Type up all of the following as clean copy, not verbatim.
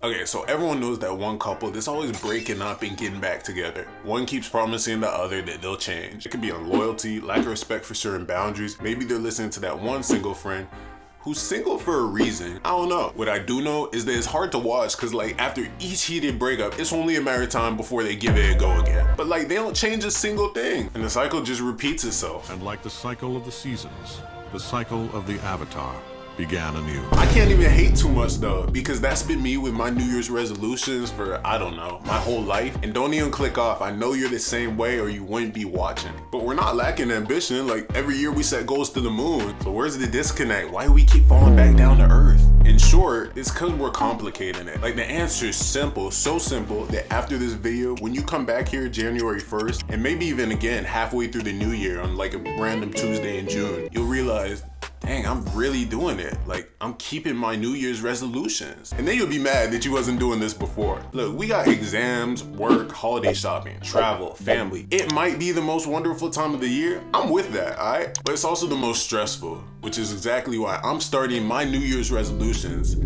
Okay, so everyone knows that one couple that's always breaking up and getting back together. One keeps promising the other that they'll change. It could be on loyalty, lack of respect for certain boundaries. Maybe they're listening to that one single friend who's single for a reason. I don't know. What I do know is that it's hard to watch because like after each heated breakup, it's only a matter of time before they give it a go again. But like they don't change a single thing and the cycle just repeats itself. And like the cycle of the seasons, the cycle of the avatar began anew. I can't even hate too much though, because that's been me with my New Year's resolutions for, I don't know, my whole life. And don't even click off. I know you're the same way or you wouldn't be watching. But we're not lacking ambition. Like every year we set goals to the moon. So where's the disconnect? Why do we keep falling back down to earth? In short, it's because we're complicating it. Like the answer is simple, so simple that after this video, when you come back here January 1st, and maybe even again halfway through the new year on like a random Tuesday in June, you'll realize, dang, I'm really doing it. Like, I'm keeping my New Year's resolutions. And then you'll be mad that you wasn't doing this before. Look, we got exams, work, holiday shopping, travel, family. It might be the most wonderful time of the year. I'm with that, all right? But it's also the most stressful, which is exactly why I'm starting my New Year's resolutions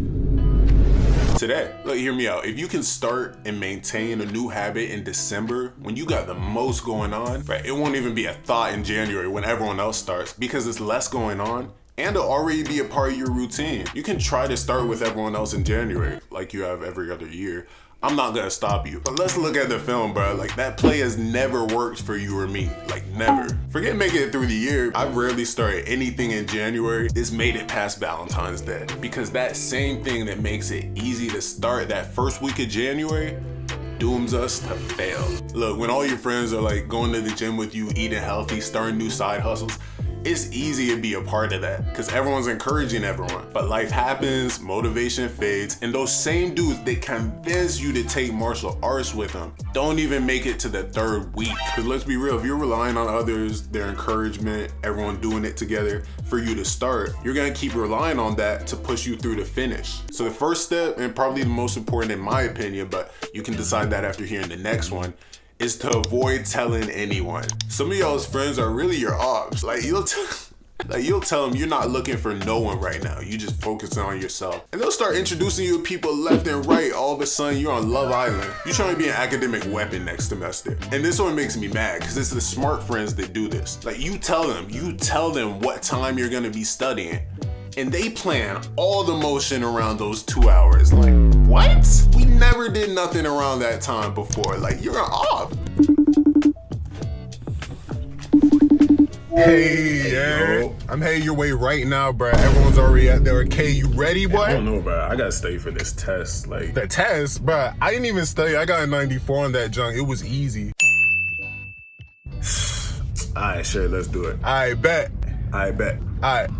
today. Look, hear me out. If you can start and maintain a new habit in December when you got the most going on, right? It won't even be a thought in January when everyone else starts because there's less going on and it'll already be a part of your routine. You can try to start with everyone else in January like you have every other year. I'm not gonna stop you. But let's look at the film, bro. Like that play has never worked for you or me. Like never. Forget making it through the year. I rarely started anything in January. It's made it past Valentine's Day. Because that same thing that makes it easy to start that first week of January dooms us to fail. Look, when all your friends are like going to the gym with you, eating healthy, starting new side hustles, it's easy to be a part of that because everyone's encouraging everyone. But life happens, motivation fades, and those same dudes that convince you to take martial arts with them don't even make it to the third week. Because let's be real, if you're relying on others, their encouragement, everyone doing it together for you to start, you're gonna keep relying on that to push you through the finish. So the first step, and probably the most important in my opinion, but you can decide that after hearing the next one, is to avoid telling anyone. Some of y'all's friends are really your ops. Like you'll tell them you're not looking for no one right now. You just focusing on yourself. And they'll start introducing you to people left and right. All of a sudden you're on Love Island. You're trying to be an academic weapon next semester. And this one makes me mad because it's the smart friends that do this. Like you tell them what time you're gonna be studying. And they plan all the motion around those 2 hours. Like, what? We never did nothing around that time before. Like, you're an op. Hey, yeah. I'm heading your way right now, bro. Everyone's already at there. Okay, you ready, boy? I don't know, bro. I gotta study for this test. Like, the test, bro. I didn't even study. I got a 94 on that junk. It was easy. alright, sure, let's do it. I bet. I bet. All right.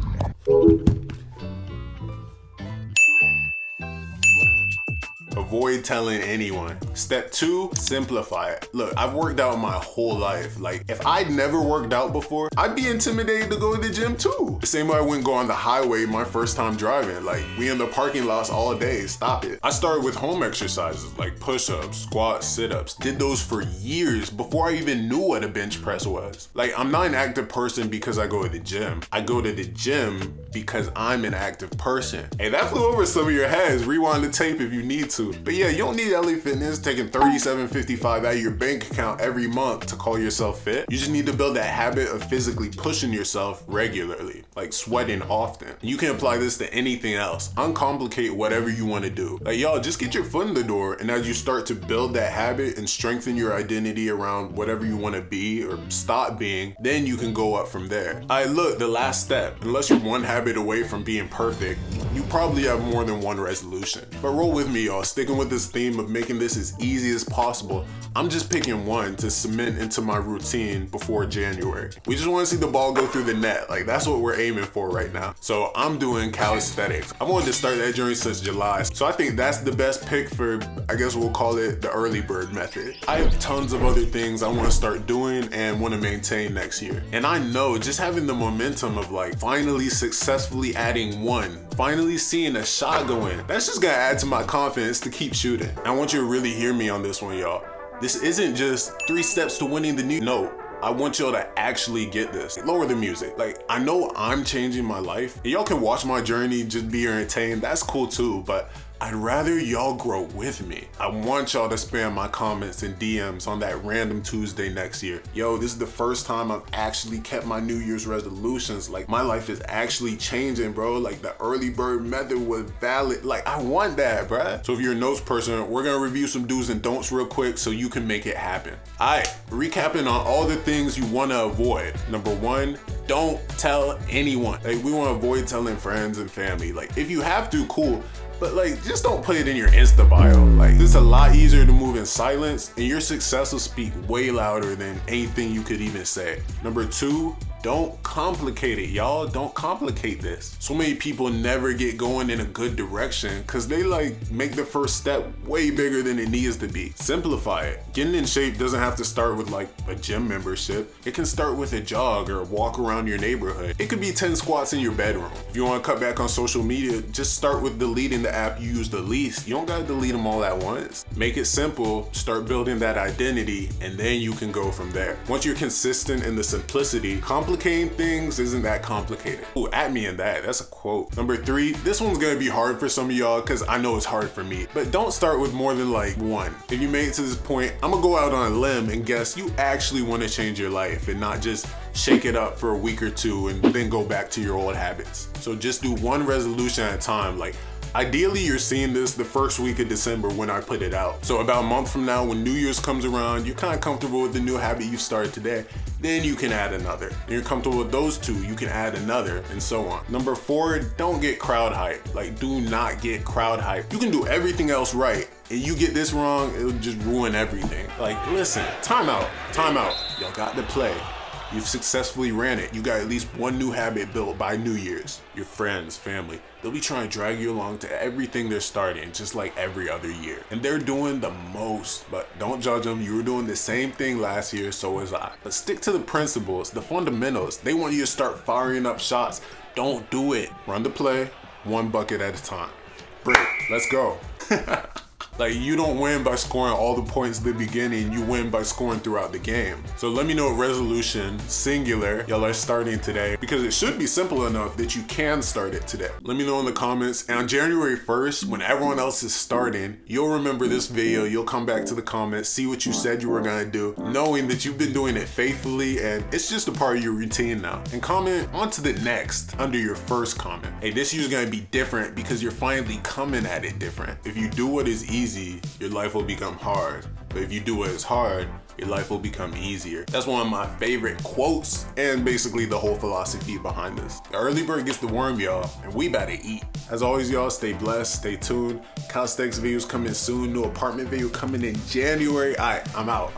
Avoid telling anyone. Step 2, simplify it. Look, I've worked out my whole life. Like, if I'd never worked out before, I'd be intimidated to go to the gym too. The same way I wouldn't go on the highway my first time driving. Like, we in the parking lots all day, stop it. I started with home exercises like push-ups, squats, sit-ups. Did those for years before I even knew what a bench press was. Like, I'm not an active person because I go to the gym. I go to the gym because I'm an active person. Hey, that flew over some of your heads. Rewind the tape if you need to. But yeah, you don't need LA Fitness taking $37.55 out of your bank account every month to call yourself fit. You just need to build that habit of physically pushing yourself regularly, like sweating often. You can apply this to anything else. Uncomplicate whatever you want to do. Like y'all, just get your foot in the door, and as you start to build that habit and strengthen your identity around whatever you want to be or stop being, then you can go up from there. All right, look, the last step. Unless you're one habit away from being perfect, you probably have more than one resolution. But roll with me, y'all. Sticking with this theme of making this as easy as possible, I'm just picking one to cement into my routine before January. We just want to see the ball go through the net. Like, that's what we're aiming for right now. So I'm doing calisthenics. I wanted to start that journey since July. So I think that's the best pick for, I guess we'll call it the early bird method. I have tons of other things I want to start doing and want to maintain next year. And I know just having the momentum of like finally successfully adding one, finally seeing a shot go in, that's just gonna add to my confidence to keep shooting. I want you to really hear me on this one, y'all. This isn't just 3 steps to winning the new. No, I want y'all to actually get this. Lower the music. Like, I know I'm changing my life. And y'all can watch my journey, just be entertained. That's cool too, but I'd rather y'all grow with me. I want y'all to spam my comments and DMs on that random Tuesday next year. Yo, this is the first time I've actually kept my New Year's resolutions. Like, my life is actually changing, bro. Like, the early bird method was valid. Like, I want that, bruh. So if you're a notes person, we're gonna review some do's and don'ts real quick so you can make it happen. All right, recapping on all the things you wanna avoid. Number one, don't tell anyone. Like, we wanna avoid telling friends and family. Like, if you have to, cool. But like, just don't put it in your Insta bio. Like, it's a lot easier to move in silence, and your success will speak way louder than anything you could even say. Number two, don't complicate it, y'all. Don't complicate this. So many people never get going in a good direction because they like make the first step way bigger than it needs to be. Simplify it. Getting in shape doesn't have to start with like a gym membership. It can start with a jog or a walk around your neighborhood. It could be 10 squats in your bedroom. If you want to cut back on social media, just start with deleting the app you use the least. You don't gotta delete them all at once. Make it simple, start building that identity, and then you can go from there. Once you're consistent in the simplicity, complicating things isn't that complicated. Ooh, at me in that, that's a quote. Number three, this one's gonna be hard for some of y'all because I know it's hard for me, but don't start with more than like one. If you made it to this point, I'm gonna go out on a limb and guess you actually wanna change your life and not just shake it up for a week or two and then go back to your old habits. So just do one resolution at a time. Like, ideally, you're seeing this the first week of December when I put it out. So about a month from now, when New Year's comes around, you're kind of comfortable with the new habit you started today, then you can add another. And you're comfortable with those two, you can add another, and so on. Number four, don't get crowd hype. Like, do not get crowd hype. You can do everything else right, and you get this wrong, it'll just ruin everything. Like, listen, time out. Y'all got to play. You've successfully ran it. You got at least one new habit built by New Year's. Your friends, family, they'll be trying to drag you along to everything they're starting, just like every other year. And they're doing the most, but don't judge them. You were doing the same thing last year, so was I. But stick to the principles, the fundamentals. They want you to start firing up shots. Don't do it. Run the play, one bucket at a time. Break, let's go. Like, you don't win by scoring all the points at the beginning, you win by scoring throughout the game. So let me know what resolution, singular, y'all are starting today, because it should be simple enough that you can start it today. Let me know in the comments, and on January 1st, when everyone else is starting, you'll remember this video, you'll come back to the comments, see what you said you were gonna do, knowing that you've been doing it faithfully, and it's just a part of your routine now. And comment on to the next under your first comment. Hey, this year's gonna be different because you're finally coming at it different. If you do what is easy, your life will become hard. But if you do what is hard, your life will become easier. That's one of my favorite quotes and basically the whole philosophy behind this. The early bird gets the worm, y'all, and we about to eat. As always, y'all, stay blessed, stay tuned. Calisthenics videos coming soon, new apartment video coming in January. All right, I'm out.